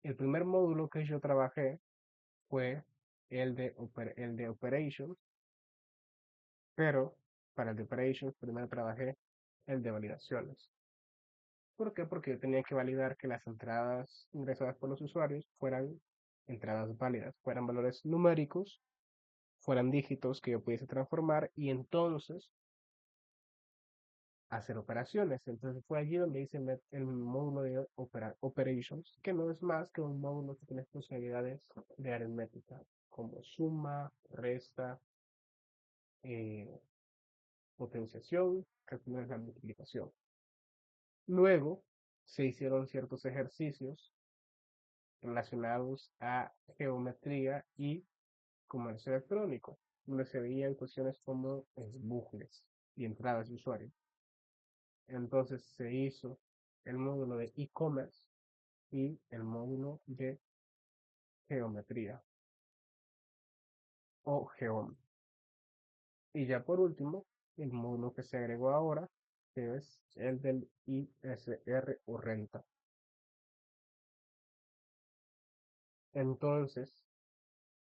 el primer módulo que yo trabajé fue el de Operations, pero para el de Operations primero trabajé el de validaciones. ¿Por qué? Porque yo tenía que validar que las entradas ingresadas por los usuarios fueran entradas válidas, fueran valores numéricos, fueran dígitos que yo pudiese transformar y entonces hacer operaciones. Entonces fue allí donde hice el módulo de operations, que no es más que un módulo que tiene funcionalidades de aritmética, como suma, resta, eh, potenciación, calcular la multiplicación. Luego se hicieron ciertos ejercicios relacionados a geometría y comercio electrónico, donde se veían cuestiones como bucles y entradas de usuario. Entonces se hizo el módulo de e-commerce y el módulo de geometría o geom. Y ya por último, el módulo que se agregó ahora, que es el del ISR o renta. Entonces,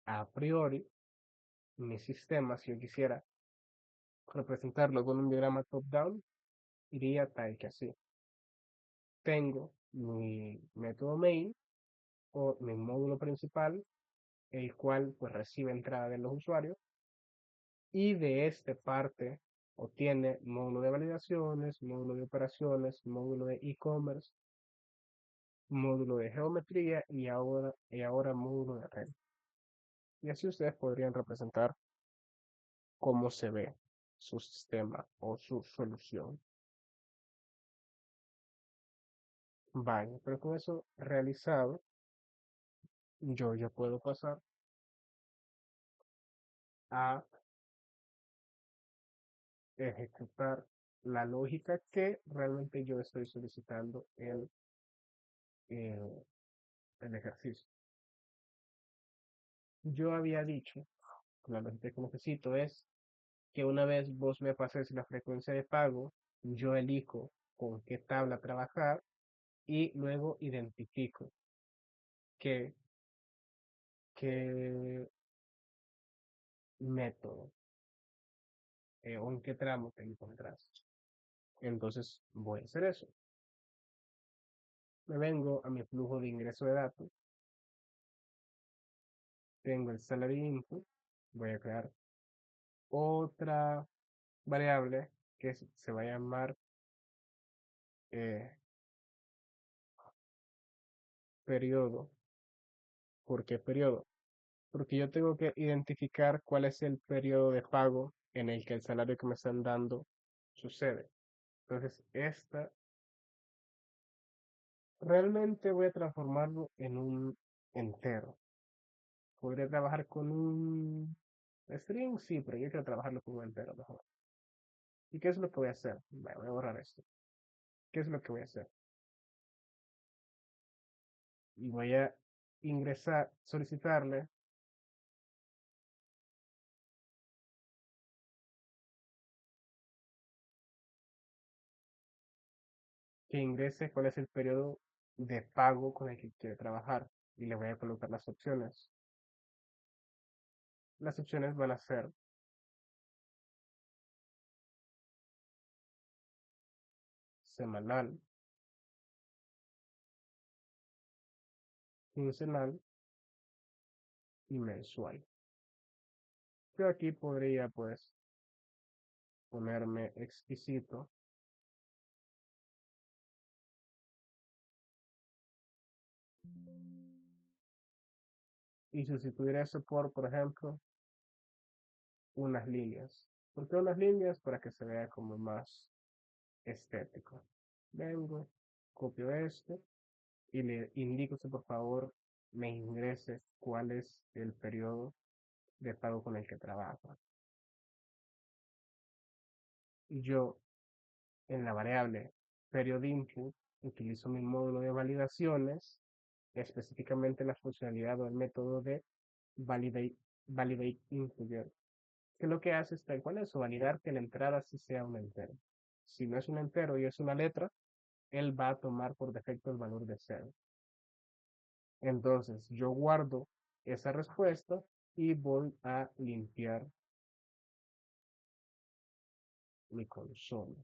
a priori, mi sistema, si yo quisiera representarlo con un diagrama top-down, iría tal que así. Tengo mi método main o mi módulo principal, el cual pues recibe entrada de los usuarios y de este parte obtiene módulo de validaciones, módulo de operaciones, módulo de e-commerce, módulo de geometría y ahora módulo de red. Y así ustedes podrían representar cómo se ve su sistema o su solución. Vale, pero con eso realizado, yo ya puedo pasar a ejecutar la lógica que realmente yo estoy solicitando en el ejercicio. Yo había dicho que la lógica que necesito es que una vez vos me pases la frecuencia de pago, yo elijo con qué tabla trabajar y luego identifico qué, qué método o en qué tramo te encontrás. Entonces voy a hacer eso. Me vengo a mi flujo de ingreso de datos, tengo el salary input, voy a crear otra variable que se va a llamar eh, periodo. ¿Por qué periodo? Porque yo tengo que identificar cuál es el periodo de pago en el que el salario que me están dando sucede. Entonces, esta realmente voy a transformarlo en un entero. Podría trabajar con un string, sí, pero yo quiero trabajarlo con un entero mejor. ¿Y qué es lo que voy a hacer? Voy a borrar esto. ¿Qué es lo que voy a hacer? Y voy a ingresar, solicitarle que ingrese cuál es el periodo de pago con el que quiere trabajar. Y le voy a colocar las opciones. Las opciones van a ser semanal, quincenal y mensual. Yo aquí podría pues ponerme exquisito y sustituir eso por ejemplo, unas líneas. ¿Por qué unas líneas? Para que se vea como más estético. Vengo, copio esto y le indico que por favor me ingrese cuál es el periodo de pago con el que trabaja. Yo en la variable period input utilizo mi módulo de validaciones, específicamente la funcionalidad o el método de validate integer, que lo que hace es tal cual eso, validar que la entrada sí sea un entero. Si no es un entero y es una letra, él va a tomar por defecto el valor de cero. Entonces yo guardo esa respuesta y voy a limpiar mi consola.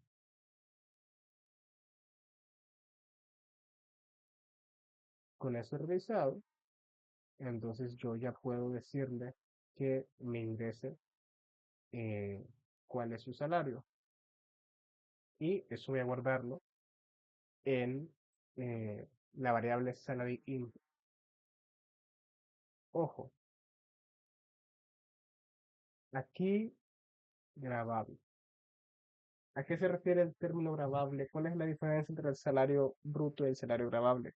Con eso revisado, entonces yo ya puedo decirle que me ingrese eh, cuál es su salario. Y eso voy a guardarlo en la variable salary input. Ojo, aquí grabable. ¿A qué se refiere el término grabable? ¿Cuál es la diferencia entre el salario bruto y el salario grabable?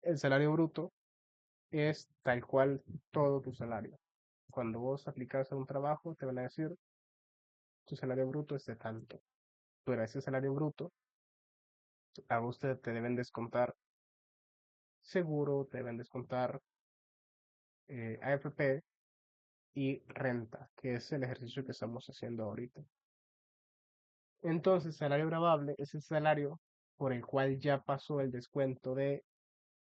El salario bruto es tal cual todo tu salario. Cuando vos aplicas a un trabajo, te van a decir, tu salario bruto es de tanto. Pero ese salario bruto, a usted te deben descontar seguro, te deben descontar AFP y renta, que es el ejercicio que estamos haciendo ahorita. Entonces, salario grabable es el salario por el cual ya pasó el descuento de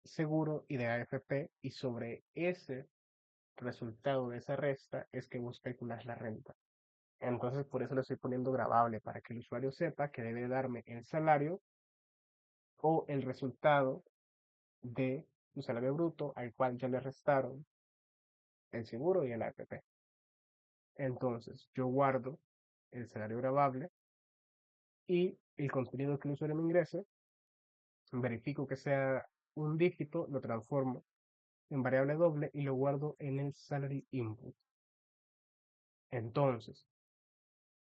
seguro y de AFP, y sobre ese resultado de esa resta es que vos calculas la renta. Entonces, por eso lo estoy poniendo grabable, para que el usuario sepa que debe darme el salario o el resultado de su salario bruto al cual ya le restaron el seguro y el AFP. Entonces, yo guardo el salario grabable y el contenido que el usuario me ingrese, verifico que sea un dígito, lo transformo en variable doble y lo guardo en el salary input. Entonces,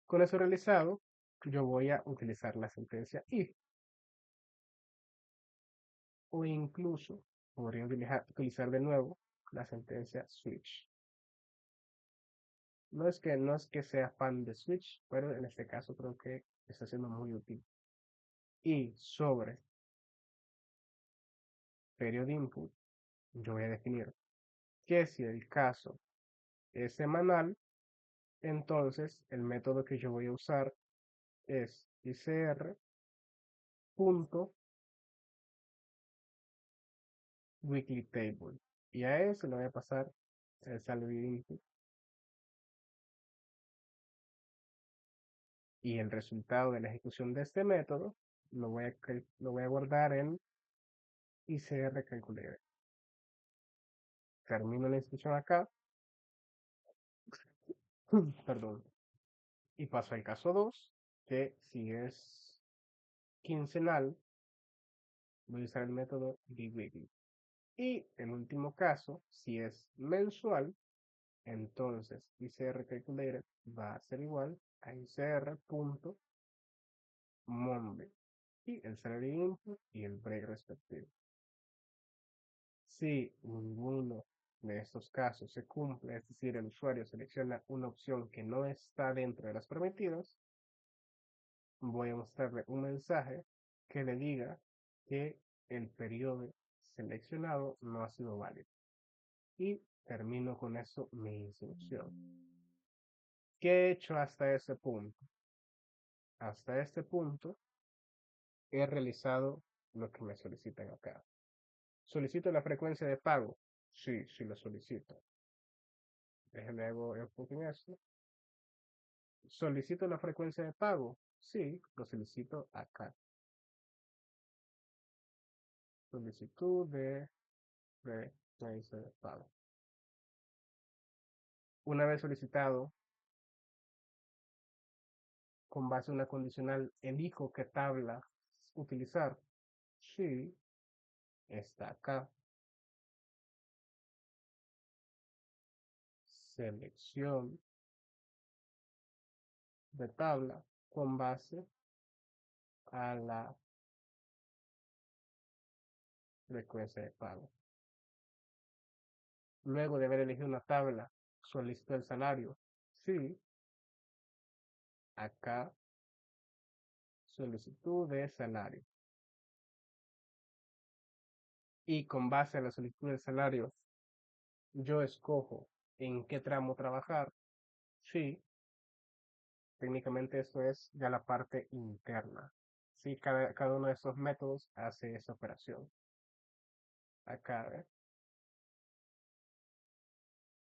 con eso realizado, yo voy a utilizar la sentencia if, o incluso podría utilizar de nuevo la sentencia switch. No es que sea fan de switch, pero en este caso creo que está siendo muy útil. Y sobre period input, yo voy a definir que si el caso es semanal, entonces el método que yo voy a usar es icr.weeklytable. Y a eso le voy a pasar el salary input. Y el resultado de la ejecución de este método lo voy a guardar en ICR Calculator. Termino la instrucción acá, perdón, y paso al caso 2, que si es quincenal, voy a usar el método biweekly. Y en último caso, si es mensual, entonces ICR Calculator va a ser igual a ICR.monday y el salary input y el break respectivo. Si ninguno de estos casos se cumple, es decir, el usuario selecciona una opción que no está dentro de las permitidas, voy a mostrarle un mensaje que le diga que el periodo seleccionado no ha sido válido. Y termino con eso mi instrucción. ¿Qué he hecho hasta ese punto? Hasta este punto he realizado lo que me solicitan acá. ¿Solicito la frecuencia de pago? Sí, sí lo solicito. Déjenme hago enfoque en eso. ¿Solicito la frecuencia de pago? Sí, lo solicito acá. Solicitud de preaviso de pago. Una vez solicitado, con base en una condicional, elijo qué tabla utilizar. Sí, está acá. Selección de tabla con base a la frecuencia de pago. Luego de haber elegido una tabla, solicito el salario. Sí, acá solicitud de salario. Y con base a la solicitud de salario, yo escojo en qué tramo trabajar. Sí, técnicamente esto es ya la parte interna. Sí, cada uno de estos métodos hace esa operación. Acá,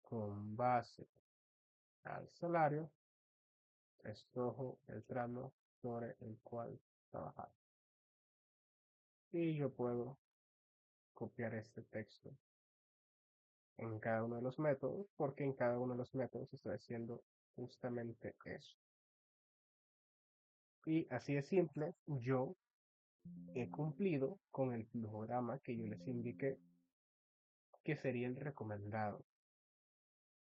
con base al salario, escojo el tramo sobre el cual trabajar. Y yo puedo copiar este texto en cada uno de los métodos, porque en cada uno de los métodos estoy haciendo justamente eso. Y así de simple, yo he cumplido con el flujograma que yo les indiqué que sería el recomendado.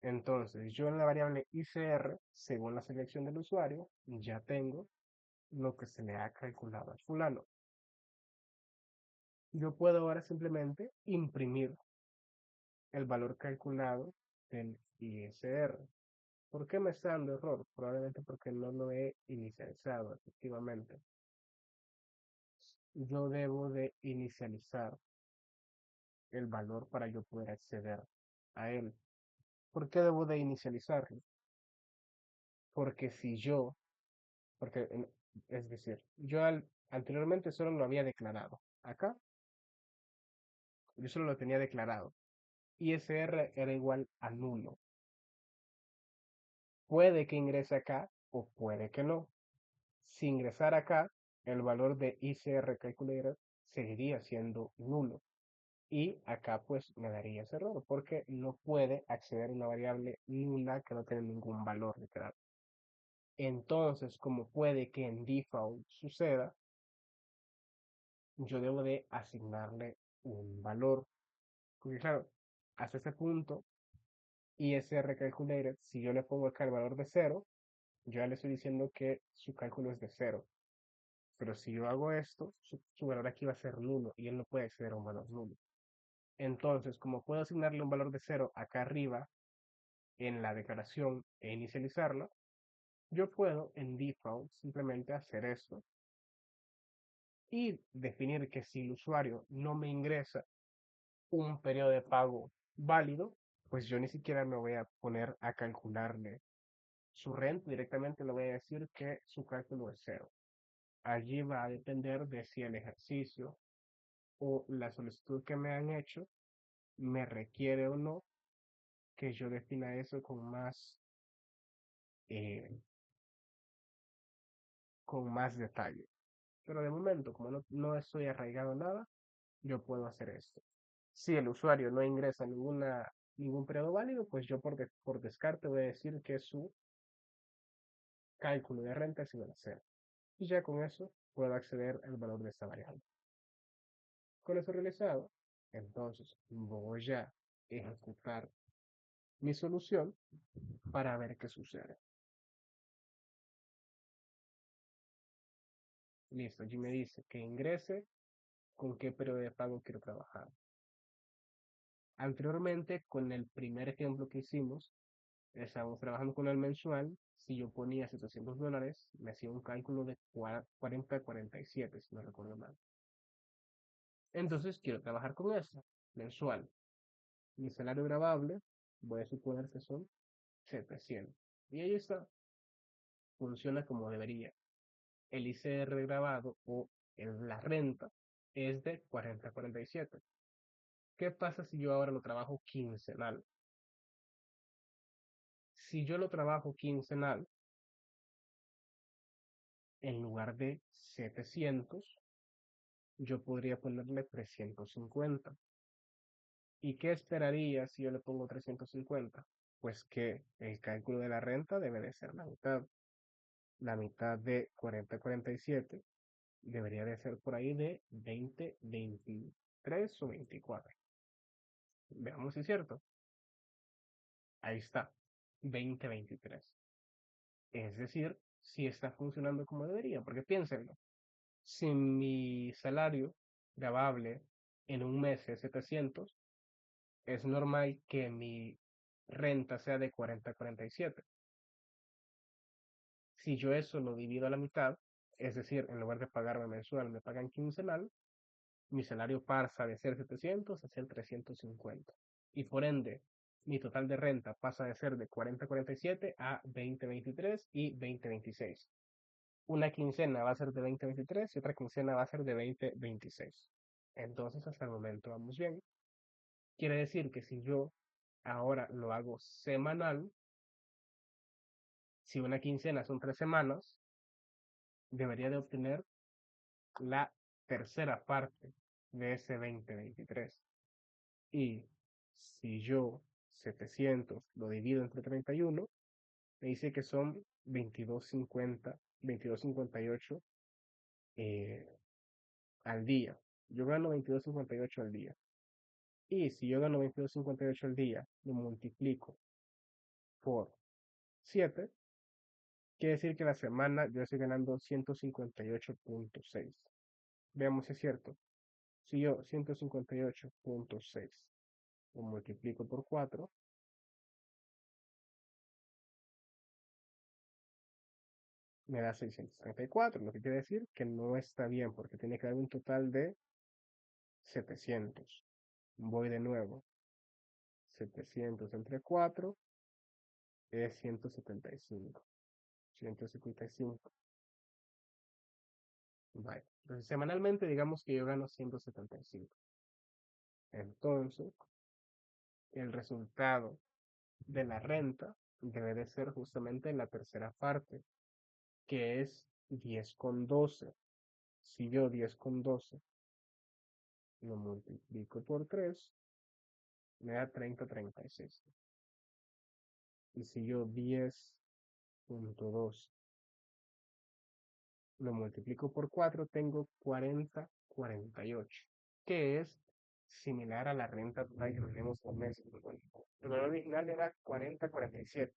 Entonces, yo en la variable ICR, según la selección del usuario, ya tengo lo que se le ha calculado al fulano. Yo puedo ahora simplemente imprimir el valor calculado del ISR. ¿Por qué me está dando error? Probablemente porque no lo he inicializado efectivamente. Yo debo de inicializar el valor para yo poder acceder a él. ¿Por qué debo de inicializarlo? Porque si yo, porque es decir, yo anteriormente solo lo había declarado. Acá yo solo lo tenía declarado. ISR era igual a nulo. Puede que ingrese acá o puede que no. Si ingresara acá, el valor de ICR Calculator seguiría siendo nulo. Y acá pues me daría ese error porque no puede acceder a una variable nula que no tiene ningún valor literal. Entonces, como puede que en default suceda, yo debo de asignarle un valor. Porque claro, hasta ese punto, ISR Calculator, si yo le pongo acá el valor de 0, yo ya le estoy diciendo que su cálculo es de 0. Pero si yo hago esto, su valor aquí va a ser nulo y él no puede acceder a un valor nulo. Entonces, como puedo asignarle un valor de 0 acá arriba en la declaración e inicializarla, yo puedo en default simplemente hacer esto y definir que si el usuario no me ingresa un periodo de pago válido, pues yo ni siquiera me voy a poner a calcularle su renta, directamente le voy a decir que su cálculo es 0. Allí va a depender de si el ejercicio o la solicitud que me han hecho me requiere o no que yo defina eso eh, con más detalle. Pero de momento, como no estoy arraigado en nada, yo puedo hacer esto. Si el usuario no ingresa ningún periodo válido, pues yo por descarte voy a decir que su cálculo de renta es igual a 0. Y ya con eso puedo acceder al valor de esta variable. Con eso realizado, entonces voy a ejecutar mi solución para ver qué sucede. Listo, allí me dice que ingrese con qué periodo de pago quiero trabajar. Anteriormente, con el primer ejemplo que hicimos, estábamos trabajando con el mensual. Si yo ponía $700, me hacía un cálculo de 40 a 47, si no recuerdo mal. Entonces quiero trabajar con eso, mensual. Mi salario grabable, voy a suponer que son 700. Y ahí está, funciona como debería. El ICR grabado o la renta es de 40 a 47. ¿Qué pasa si yo ahora lo trabajo quincenal? Si yo lo trabajo quincenal, en lugar de 700, yo podría ponerle 350. ¿Y qué esperaría si yo le pongo 350? Pues que el cálculo de la renta debe de ser la mitad. La mitad de 40-47 debería de ser por ahí de 20-23 o 24. Veamos si es cierto. Ahí está, 20-23. Es decir, si está funcionando como debería, porque piénsenlo, si mi salario grabable en un mes es 700, es normal que mi renta sea de 40-47. Si yo eso lo divido a la mitad, es decir, en lugar de pagarme mensual, me pagan quincenal, mi salario pasa de ser 700 a ser 350. Y por ende, mi total de renta pasa de ser de 40-47 a 20-23 y 20-26. Una quincena va a ser de 20-23 y otra quincena va a ser de 20-26. Entonces, hasta el momento vamos bien. Quiere decir que si yo ahora lo hago semanal, si una quincena son 3 semanas, debería de obtener la tercera parte de ese 20-23. Y si yo 700 lo divido entre 31, me dice que son 22.50, 22.58 al día. Yo gano 22.58 al día. Y si yo gano 22.58 al día, lo multiplico por 7, quiere decir que la semana yo estoy ganando 158.6. Veamos si es cierto. Si yo 158.6 lo multiplico por 4, me da 634, lo que quiere decir que no está bien porque tiene que dar un total de 700. Voy de nuevo. 700 entre 4 es 175. 175. Vale. Entonces, semanalmente digamos que yo gano 175. Entonces, el resultado de la renta debe de ser justamente la tercera parte, que es 10,12. Si yo 10,12 lo multiplico por 3, me da 30,36. Y si yo 10,2 lo multiplico por 4, tengo 40,48, que es similar a la renta total que tenemos por mes. El valor original era 40,47.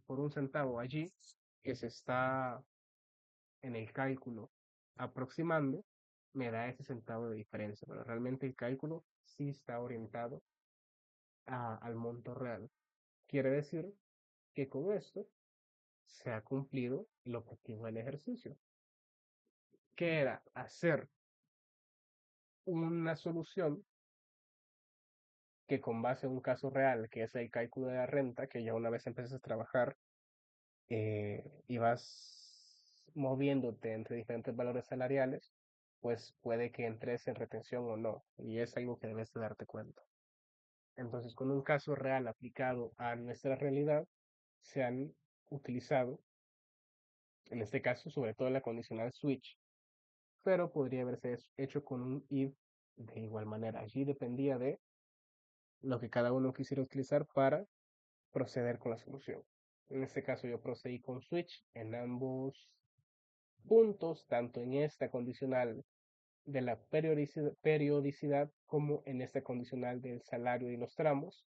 Por un centavo allí, que se está en el cálculo aproximando, me da ese centavo de diferencia. Pero realmente el cálculo sí está orientado al monto real. Quiere decir que con esto se ha cumplido el objetivo del ejercicio, que era hacer una solución que con base en un caso real, que es el cálculo de la renta, que ya una vez empiezas a trabajar y vas moviéndote entre diferentes valores salariales, pues puede que entres en retención o no, y es algo que debes de darte cuenta. Entonces, con un caso real aplicado a nuestra realidad, se han utilizado, en este caso, sobre todo la condicional switch, pero podría haberse hecho con un if de igual manera. Allí dependía de lo que cada uno quisiera utilizar para proceder con la solución. En este caso yo procedí con switch en ambos puntos, tanto en esta condicional de la periodicidad como en esta condicional del salario y los tramos.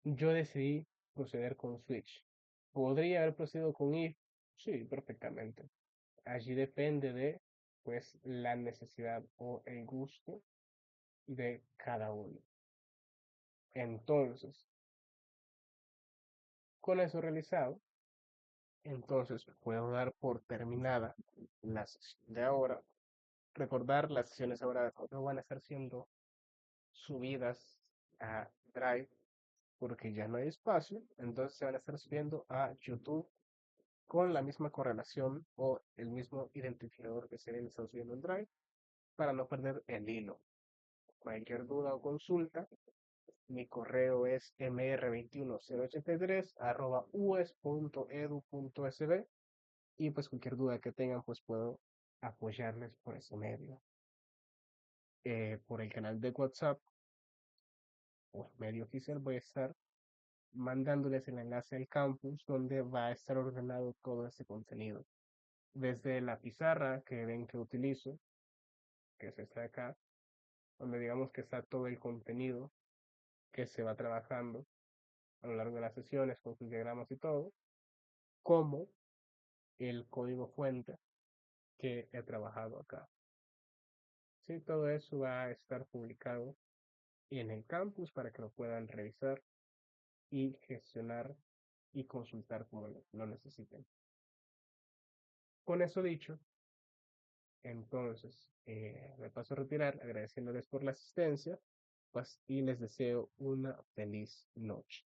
Yo decidí proceder con switch. ¿Podría haber procedido con if? Sí, perfectamente. Allí depende de pues la necesidad o el gusto de cada uno. Entonces, con eso realizado, entonces puedo dar por terminada la sesión de ahora. Recordar, las sesiones ahora no van a estar siendo subidas a Drive porque ya no hay espacio, entonces se van a estar subiendo a YouTube con la misma correlación o el mismo identificador que se viene subiendo en Drive para no perder el hilo. Cualquier duda o consulta, mi correo es mr21083@ues.edu.sb y pues cualquier duda que tengan pues puedo apoyarles por ese medio. Por el canal de WhatsApp o medio oficial, voy a estar mandándoles el enlace al campus donde va a estar ordenado todo ese contenido. Desde la pizarra que ven que utilizo, que es esta de acá, donde digamos que está todo el contenido que se va trabajando a lo largo de las sesiones con sus diagramas y todo, como el código fuente que he trabajado acá. Sí, todo eso va a estar publicado en el campus para que lo puedan revisar y gestionar y consultar como lo necesiten. Con eso dicho, entonces me paso a retirar agradeciéndoles por la asistencia, pues, y les deseo una feliz noche.